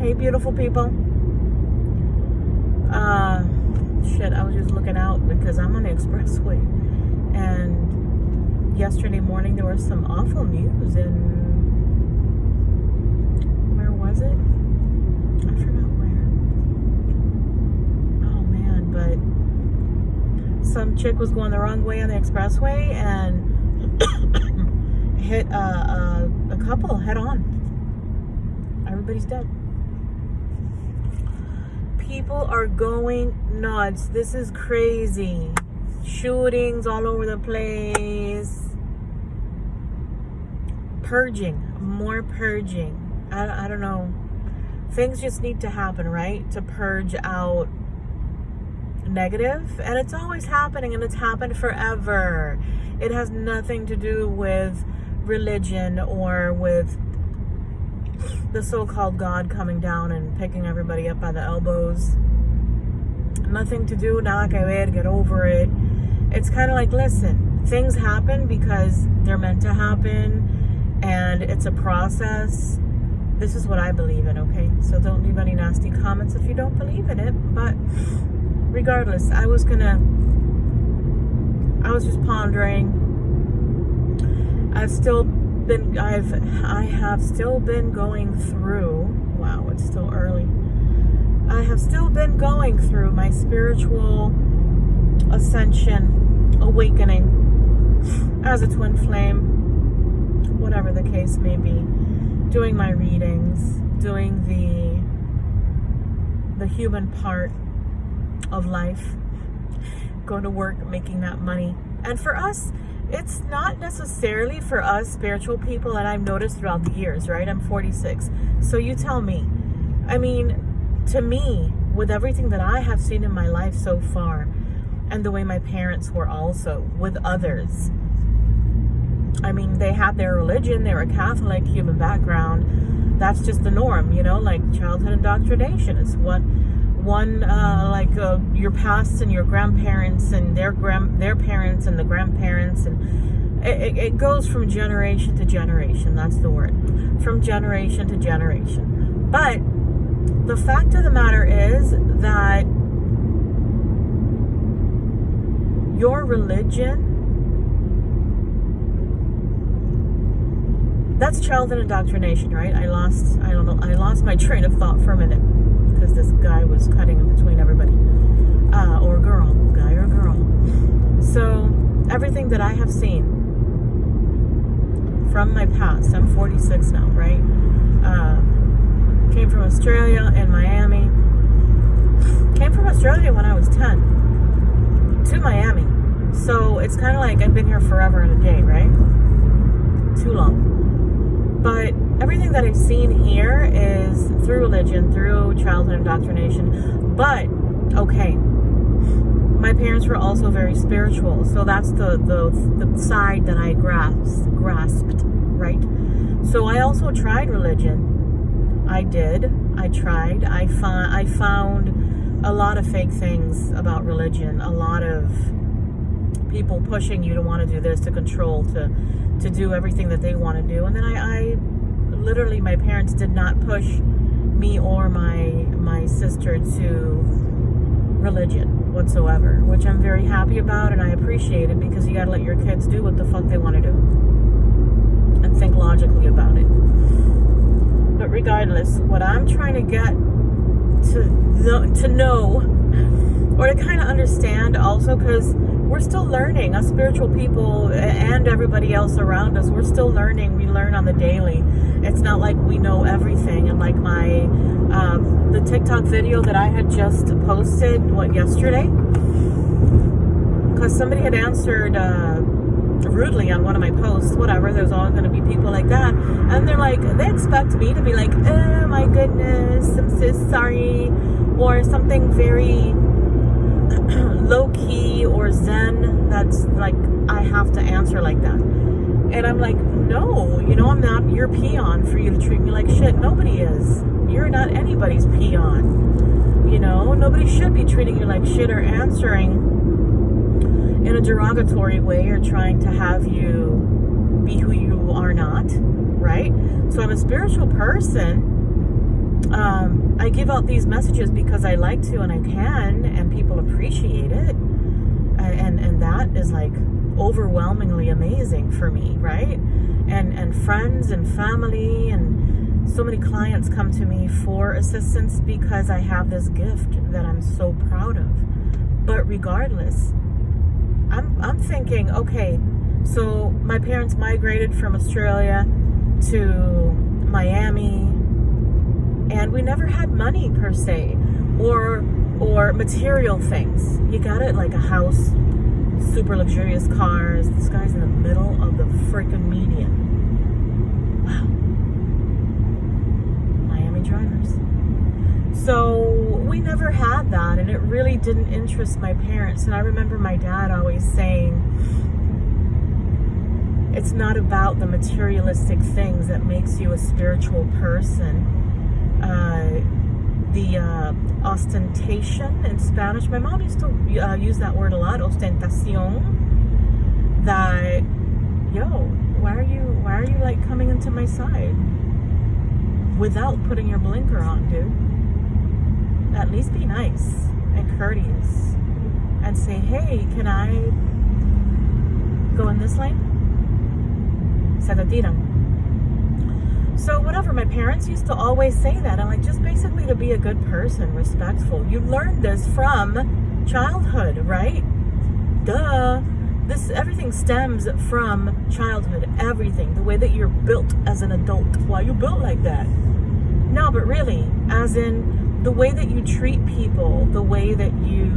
Hey, beautiful people. I was just looking out because I'm on the expressway. And yesterday morning there was some awful news in, where was it? I forgot where. Oh man, but some chick was going the wrong way on the expressway and hit a couple head on. Everybody's dead. People are going nuts. This is crazy. Shootings all over the place. Purging. More purging. I don't know. Things just need to happen, right? To purge out negative. And it's always happening, and it's happened forever. It has nothing to do with religion or with the so-called God coming down and picking everybody up by the elbows. Nothing to do, nada que ver, get over it. It's kind of like, listen, things happen because they're meant to happen, and it's a process. This is what I believe in, okay? So don't leave any nasty comments if you don't believe in it. But regardless, I was just pondering. I have still been going through, wow, it's still early. I have still been going through my spiritual ascension, awakening as a twin flame, whatever the case may be, doing my readings, doing the human part of life, going to work, making that money. And for us, it's not necessarily for us spiritual people, and I've noticed throughout the years, right? I'm 46. So you tell me. I mean, to me, with everything that I have seen in my life so far, and the way my parents were also with others, I mean, they had their religion, they were Catholic, human background. That's just the norm, you know, like childhood indoctrination. It's your past and your grandparents and their parents and the grandparents, and it goes from generation to generation. That's the word, from generation to generation. But the fact of the matter is that your religion, that's childhood indoctrination, right? I lost my train of thought for a minute because this guy was cutting in between everybody, or girl, guy or girl. So everything that I have seen from my past, I'm 46 now, right? Came from Australia and Miami. Came from Australia when I was 10 to Miami. So it's kind of like I've been here forever and a day, right? Too long. But everything that I've seen here is through religion, through childhood indoctrination. But, okay, my parents were also very spiritual. So that's the side that I grasped, right? So I also tried religion. I did. I tried. I found a lot of fake things about religion. A lot of people pushing you to want to do this, to control, to do everything that they want to do. And then I literally, my parents did not push me or my sister to religion whatsoever, which I'm very happy about, and I appreciate it, because you got to let your kids do what the fuck they want to do and think logically about it. But regardless, what I'm trying to get to know, or to kind of understand also, because we're still learning, us spiritual people and everybody else around us, we're still learning. We learn on the daily. It's not like we know everything. And like the TikTok video that I had just posted, yesterday? Because somebody had answered rudely on one of my posts, whatever, there's always going to be people like that. And they're like, they expect me to be like, oh my goodness, I'm so sorry, or something very low-key or zen, that's like, I have to answer like that. And I'm like, no, I'm not your peon for you to treat me like shit. Nobody is. You're not anybody's peon. Nobody should be treating you like shit or answering in a derogatory way or trying to have you be who you are not, right? So I'm a spiritual person I give out these messages because I like to and I can, and people appreciate it. And that is like overwhelmingly amazing for me, right? And friends and family and so many clients come to me for assistance because I have this gift that I'm so proud of. But regardless, I'm thinking, okay, so my parents migrated from Australia to Miami, and we never had money per se, or material things. You got it, like a house, super luxurious cars. This guy's in the middle of the freaking median. Wow. Miami drivers. So we never had that, and it really didn't interest my parents. And I remember my dad always saying, it's not about the materialistic things that makes you a spiritual person. The ostentation in Spanish, my mom used to use that word a lot, ostentación. That, why are you like coming into my side without putting your blinker on, dude? At least be nice and courteous and say, hey, can I go in this lane? Se retiran. So whatever, my parents used to always say that. I'm like, just basically to be a good person, respectful. You learned this from childhood, right? Duh. Everything stems from childhood. Everything. The way that you're built as an adult. Why you built like that? No, but really, as in the way that you treat people, the way that you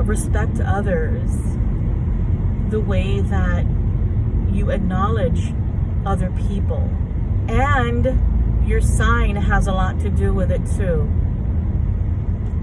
respect others, the way that you acknowledge other people. And your sign has a lot to do with it too.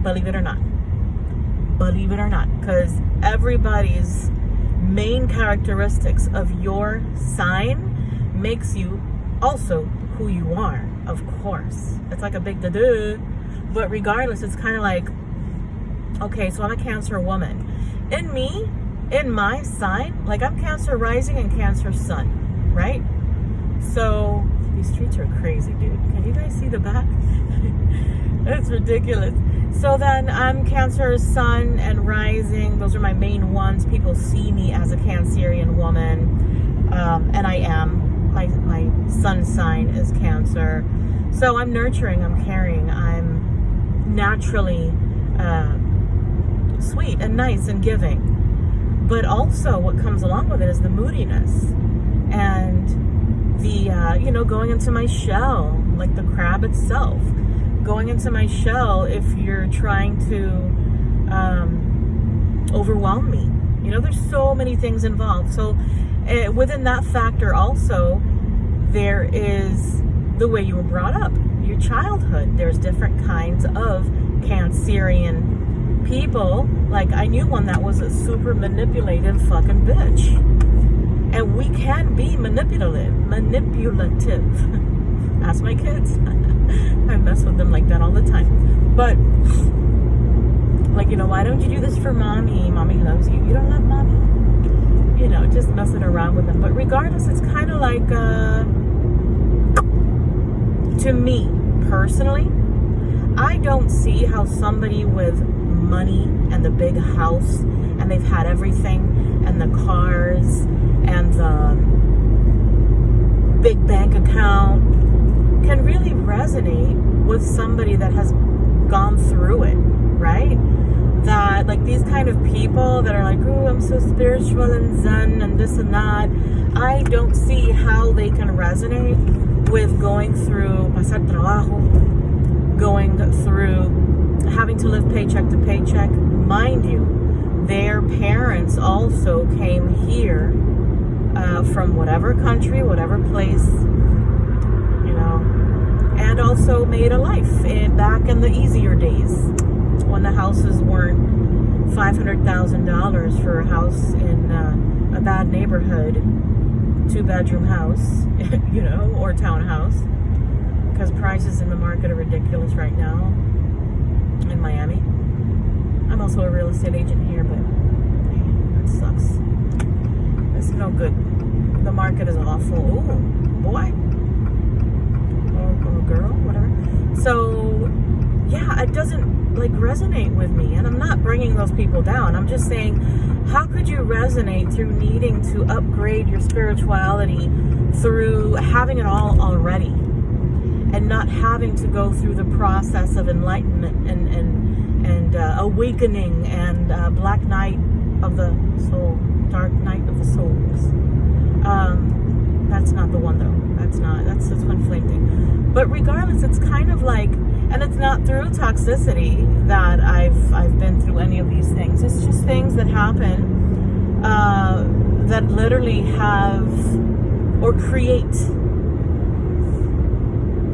Believe it or not. Believe it or not. Because everybody's main characteristics of your sign makes you also who you are, of course. It's like a big da-da. But regardless, it's kind of like, okay, so I'm a Cancer woman. In me, in my sign, like I'm Cancer rising and Cancer sun, right? So these streets are crazy, dude. Can you guys see the back? That's ridiculous. So then I'm Cancer sun and rising. Those are my main ones. People see me as a Cancerian woman, and I am. My sun sign is Cancer. So I'm nurturing, I'm caring, I'm naturally sweet and nice and giving. But also what comes along with it is the moodiness and the, going into my shell, like the crab itself. Going into my shell if you're trying to overwhelm me. There's so many things involved. So within that factor also, there is the way you were brought up, your childhood. There's different kinds of Cancerian people. Like I knew one that was a super manipulative fucking bitch. And we can be manipulative. Ask my kids. I mess with them like that all the time. But, like, why don't you do this for mommy? Mommy loves you. You don't love mommy? Just messing around with them. But regardless, it's kind of like, to me, personally, I don't see how somebody with money and the big house, and they've had everything, and the cars, and the big bank account, can really resonate with somebody that has gone through it, right? That, like, these kind of people that are like, oh, I'm so spiritual and zen and this and that, I don't see how they can resonate with going through pasar trabajo, going through having to live paycheck to paycheck. Mind you, their parents also came here from whatever country, whatever place, and also made a life back in the easier days when the houses weren't $500,000 for a house in a bad neighborhood, 2-bedroom house, or townhouse, because prices in the market are ridiculous right now in Miami. I'm also a real estate agent here, but man, that sucks. It's no good. The market is awful. Ooh, boy. Or girl, whatever. it doesn't like resonate with me. And I'm not bringing those people down. I'm just saying, how could you resonate through needing to upgrade your spirituality through having it all already and not having to go through the process of enlightenment and awakening and black night of the soul, dark night of the souls. That's not the one though. That's one flame thing. But regardless, it's kind of like, and it's not through toxicity that I've been through any of these things. It's just things that happen that literally have or create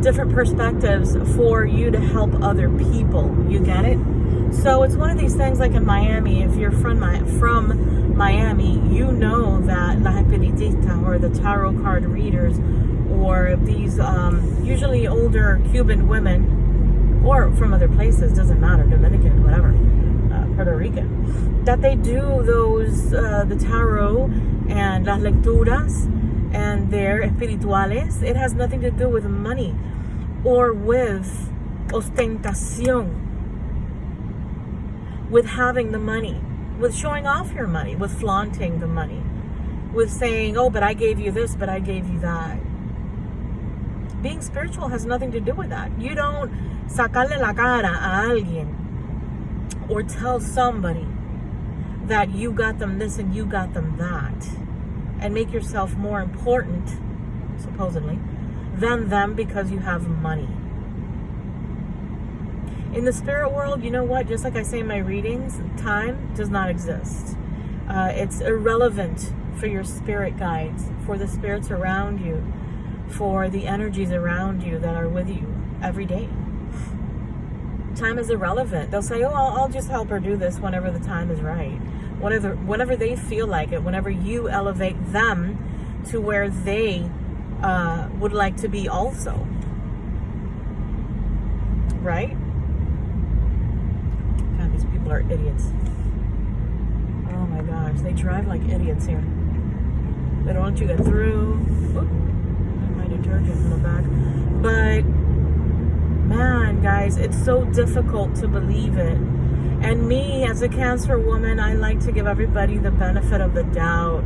different perspectives for you to help other people. You get it? So it's one of these things like in Miami, if you're from Miami, you know that La Espiritista or the tarot card readers or these usually older Cuban women or from other places, doesn't matter, Dominican, whatever, Puerto Rican, that they do those, the tarot and las lecturas and their espirituales. It has nothing to do with money or with ostentación, with having the money, with showing off your money, with flaunting the money, with saying, oh, but I gave you this, but I gave you that. Being spiritual has nothing to do with that. You don't sacarle la cara a alguien or tell somebody that you got them this and you got them that and make yourself more important, supposedly, than them because you have money. In the spirit world, you know what? Just like I say in my readings, time does not exist. It's irrelevant for your spirit guides, for the spirits around you, for the energies around you that are with you every day. Time is irrelevant. They'll say, oh, I'll just help her do this whenever the time is right. Whenever they feel like it, whenever you elevate them to where they would like to be also. Right? God, these people are idiots. Oh my gosh, they drive like idiots here. They don't let you get through. Oop, my detergent in the back. But man, guys, it's so difficult to believe it. And me, as a Cancer woman, I like to give everybody the benefit of the doubt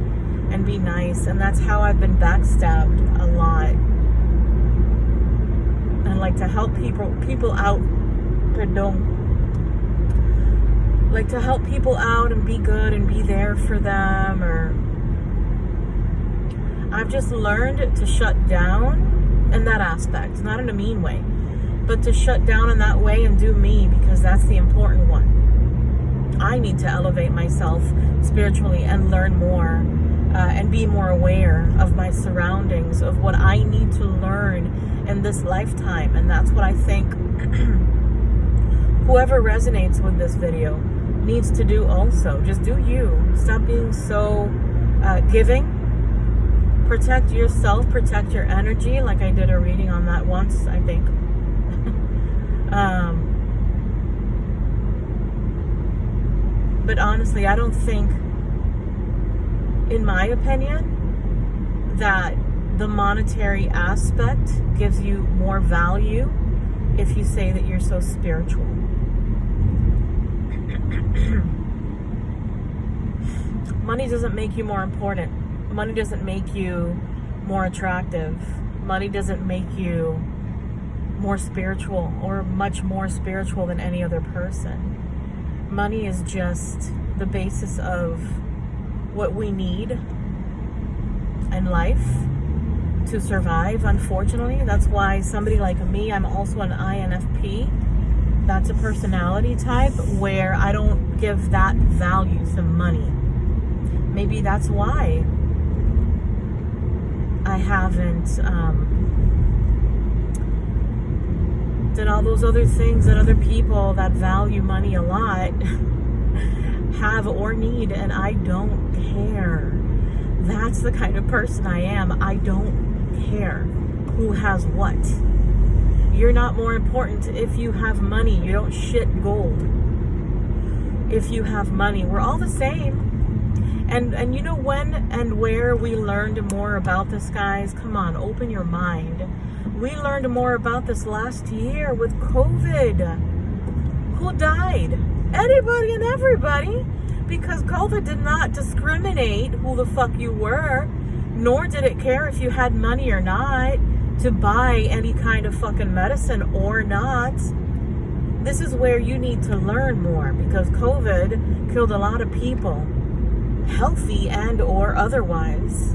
and be nice. And that's how I've been backstabbed a lot. And like to help people out. Perdón. Like to help people out and be good and be there for them. Or I've just learned to shut down in that aspect. Not in a mean way, but to shut down in that way and do me, because that's the important one. I need to elevate myself spiritually and learn more and be more aware of my surroundings, of what I need to learn in this lifetime. And that's what I think whoever resonates with this video needs to do also. Just do you. Stop being so giving. Protect yourself, protect your energy, like I did a reading on that once, I think. But honestly, I don't think, in my opinion, that the monetary aspect gives you more value if you say that you're so spiritual. Money doesn't make you more important. Money doesn't make you more attractive. Money doesn't make you more spiritual or much more spiritual than any other person. Money is just the basis of what we need in life to survive, unfortunately. That's why somebody like me, I'm also an INFP. That's a personality type where I don't give that value to money. Maybe that's why I haven't did all those other things that other people that value money a lot have or need, and I don't care. That's the kind of person I am. I don't care who has what. You're not more important if you have money. You don't shit gold if you have money. We're all the same. And you know when and where we learned more about this, guys? Come on, open your mind. We learned more about this last year with COVID. who died. Anybody and everybody. Because COVID did not discriminate who the fuck you were, nor did it care if you had money or not to buy any kind of fucking medicine or not. This is where you need to learn more, because COVID killed a lot of people, healthy and or otherwise.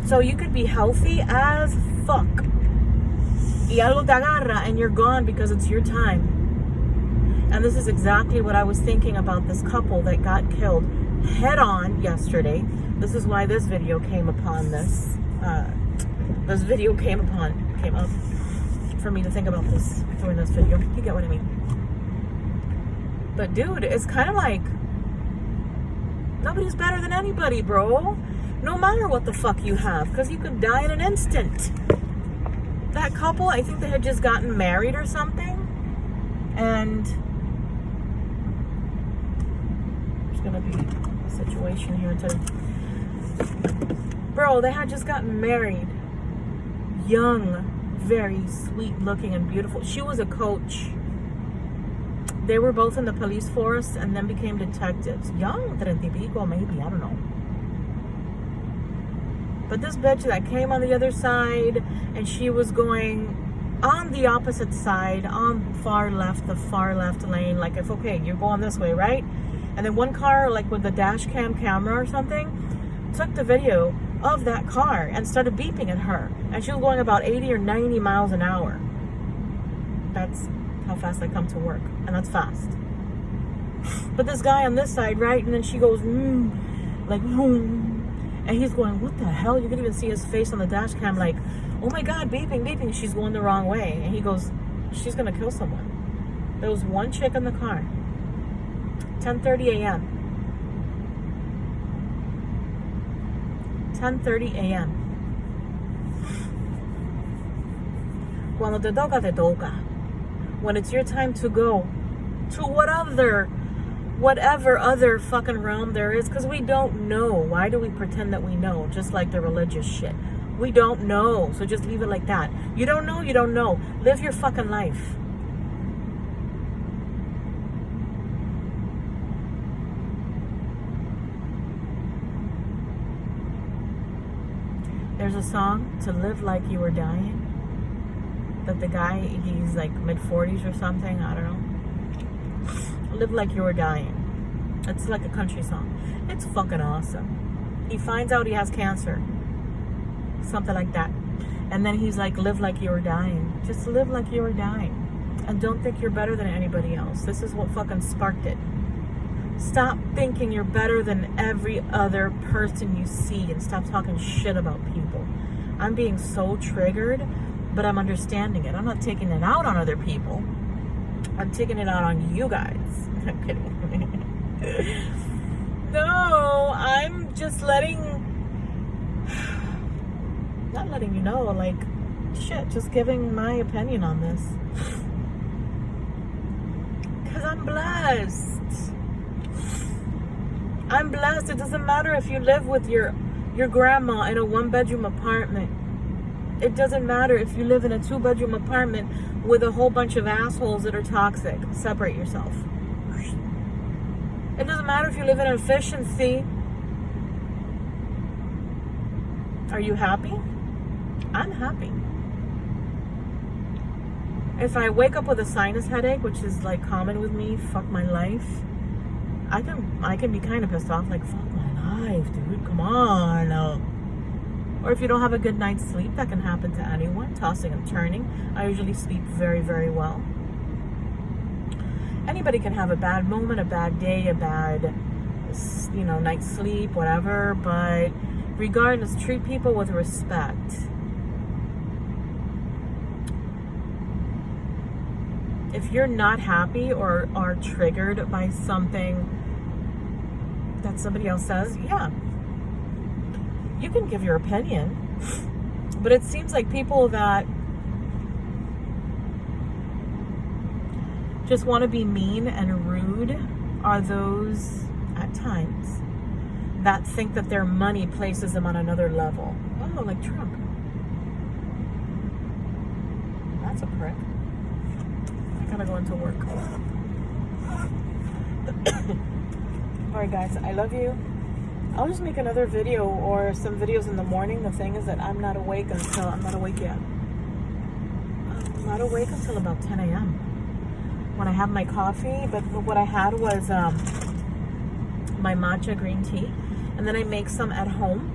So you could be healthy as fuck, y algo te agarra, and you're gone because it's your time. And this is exactly what I was thinking about this couple that got killed head on yesterday. This is why this video came upon this. This video came up for me to think about this during this video. You get what I mean? But dude, it's kind of like nobody's better than anybody, bro. No matter what the fuck you have, because you could die in an instant. That couple, I think they had just gotten married or something, and gonna be a situation here too. Bro, they had just gotten married. Young, very sweet looking and beautiful. She was a coach. They were both in the police force and then became detectives. Young, 30 pico, maybe, I don't know. But this bitch that came on the other side, and she was going on the opposite side, on the far left lane. Like, if, okay, you're going this way, right? And then one car, like with the dash cam camera or something, took the video of that car and started beeping at her. And she was going about 80 or 90 miles an hour. That's how fast I come to work. And that's fast. But this guy on this side, right? And then she goes, like, and he's going, what the hell? You can even see his face on the dash cam, like, oh my God, beeping. She's going the wrong way. And he goes, she's going to kill someone. There was one chick in the car. 10:30 a.m. 10:30 a.m. Cuando te toca, te toca. When it's your time to go to whatever other fucking realm there is, because we don't know. Why do we pretend that we know? Just like the religious shit. We don't know, so just leave it like that. You don't know, you don't know. Live your fucking life. There's a song, To Live Like You Were Dying, that the guy, he's like mid-40s or something, I don't know. Live Like You Were Dying. It's like a country song. It's fucking awesome. He finds out he has cancer. Something like that. And then he's like, live like you were dying. Just live like you were dying. And don't think you're better than anybody else. This is what fucking sparked it. Stop thinking you're better than every other person you see, and stop talking shit about people. I'm being so triggered, but I'm understanding it. I'm not taking it out on other people. I'm taking it out on you guys. I'm kidding. No, I'm just not letting you know, like, shit, just giving my opinion on this. Because I'm blessed. I'm blessed. It doesn't matter if you live with your grandma in a 1-bedroom apartment. It doesn't matter if you live in a 2-bedroom apartment with a whole bunch of assholes that are toxic. Separate yourself. It doesn't matter if you live in efficiency. Are you happy? I'm happy. If I wake up with a sinus headache, which is like common with me, fuck my life, I can be kind of pissed off, like, fuck my life, dude, come on. Or if you don't have a good night's sleep, that can happen to anyone, tossing and turning. I usually sleep very, very well. Anybody can have a bad moment, a bad day, a bad, night's sleep, whatever, but regardless, treat people with respect. If you're not happy or are triggered by something that somebody else says, yeah, you can give your opinion. But it seems like people that just want to be mean and rude are those, at times, that think that their money places them on another level. Oh, like Trump. That's a prick. gotta go into work. Alright guys, I love you. I'll just make another video or some videos in the morning. The thing is that I'm not awake yet. I'm not awake until about 10 a.m. when I have my coffee. But what I had was my matcha green tea. And then I make some at home.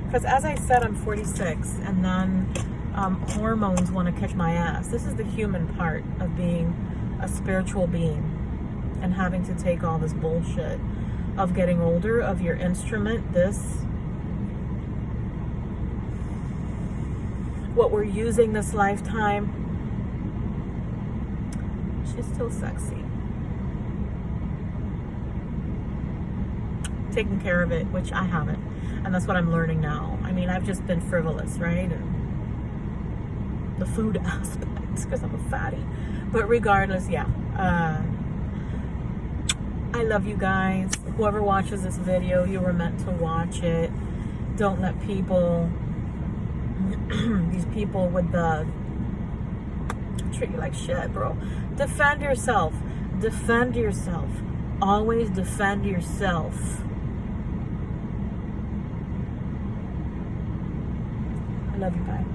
Because as I said, I'm 46. And then hormones want to kick my ass. This is the human part of being a spiritual being. And having to take all this bullshit of getting older, of your instrument, what we're using this lifetime. She's still sexy. Taking care of it, which I haven't. And that's what I'm learning now. I mean, I've just been frivolous, right? And the food aspect, because I'm a fatty. But regardless, yeah. I love you guys. Whoever watches this video, you were meant to watch it. Don't let people, these people with the, treat you like shit, bro. Defend yourself. Defend yourself. Always defend yourself. I love you, guys.